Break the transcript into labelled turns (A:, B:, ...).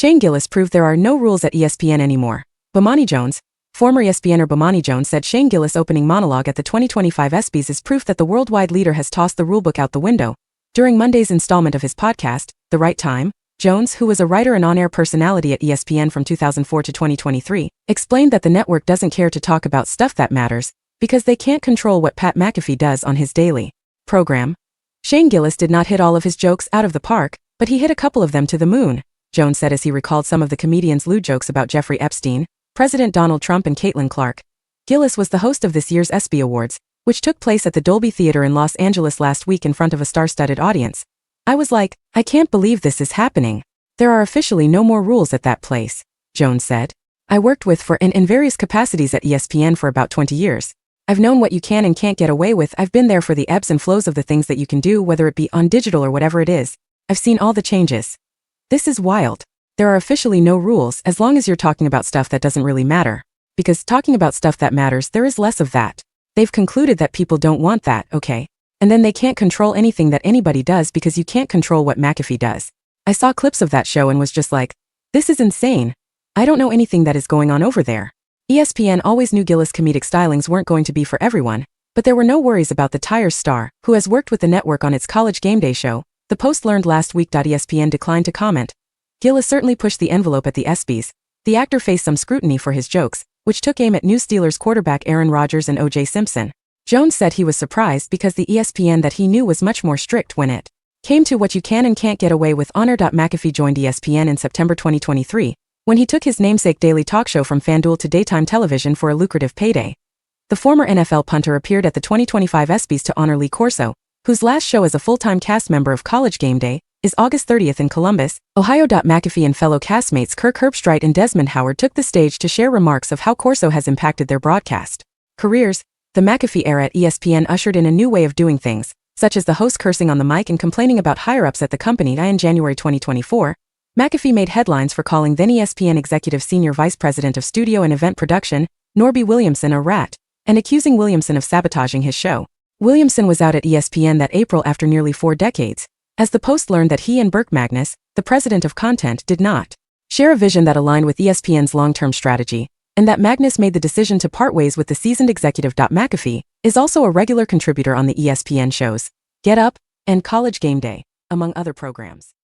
A: Shane Gillis proved there are no rules at ESPN anymore. Bomani Jones, former ESPNer Bomani Jones said Shane Gillis' opening monologue at the 2025 ESPYs is proof that the worldwide leader has tossed the rulebook out the window. During Monday's installment of his podcast, The Right Time, Jones, who was a writer and on-air personality at ESPN from 2004 to 2023, explained that the network doesn't care to talk about stuff that matters, because they can't control what Pat McAfee does on his daily program. Shane Gillis did not hit all of his jokes out of the park, but he hit a couple of them to the moon, Jones said as he recalled some of the comedian's lewd jokes about Jeffrey Epstein, President Donald Trump and Caitlin Clark. Gillis was the host of this year's ESPY Awards, which took place at the Dolby Theater in Los Angeles last week in front of a star-studded audience. I was like, I can't believe this is happening. There are officially no more rules at that place, Jones said. I worked with for and in various capacities at ESPN for about 20 years. I've known what you can and can't get away with. I've been there for the ebbs and flows of the things that you can do, whether it be on digital or whatever it is. I've seen all the changes. This is wild. There are officially no rules as long as you're talking about stuff that doesn't really matter. Because talking about stuff that matters, there is less of that. They've concluded that people don't want that, okay? And then they can't control anything that anybody does because you can't control what McAfee does. I saw clips of that show and was just like, this is insane. I don't know anything that is going on over there. ESPN always knew Gillis' comedic stylings weren't going to be for everyone, but there were no worries about the Tires star, who has worked with the network on its College Game Day show. The Post learned last week. ESPN declined to comment. Gillis certainly pushed the envelope at the ESPYs. The actor faced some scrutiny for his jokes, which took aim at new Steelers quarterback Aaron Rodgers and O.J. Simpson. Jones said he was surprised because the ESPN that he knew was much more strict when it came to what you can and can't get away with. McAfee joined ESPN in September 2023, when he took his namesake daily talk show from FanDuel to daytime television for a lucrative payday. The former NFL punter appeared at the 2025 ESPYs to honor Lee Corso, whose last show as a full-time cast member of College Game Day is August 30th in Columbus, Ohio. McAfee and fellow castmates Kirk Herbstreit and Desmond Howard took the stage to share remarks of how Corso has impacted their broadcast careers. The McAfee era at ESPN ushered in a new way of doing things, such as the host cursing on the mic and complaining about higher-ups at the company. In January 2024, McAfee made headlines for calling then ESPN Executive Senior Vice President of Studio and Event Production, Norby Williamson, a rat, and accusing Williamson of sabotaging his show. Williamson was out at ESPN that April after nearly 4 decades, as the Post learned that he and Burke Magnus, the president of content, did not share a vision that aligned with ESPN's long-term strategy, and that Magnus made the decision to part ways with the seasoned executive. McAfee is also a regular contributor on the ESPN shows Get Up and College Game Day, among other programs.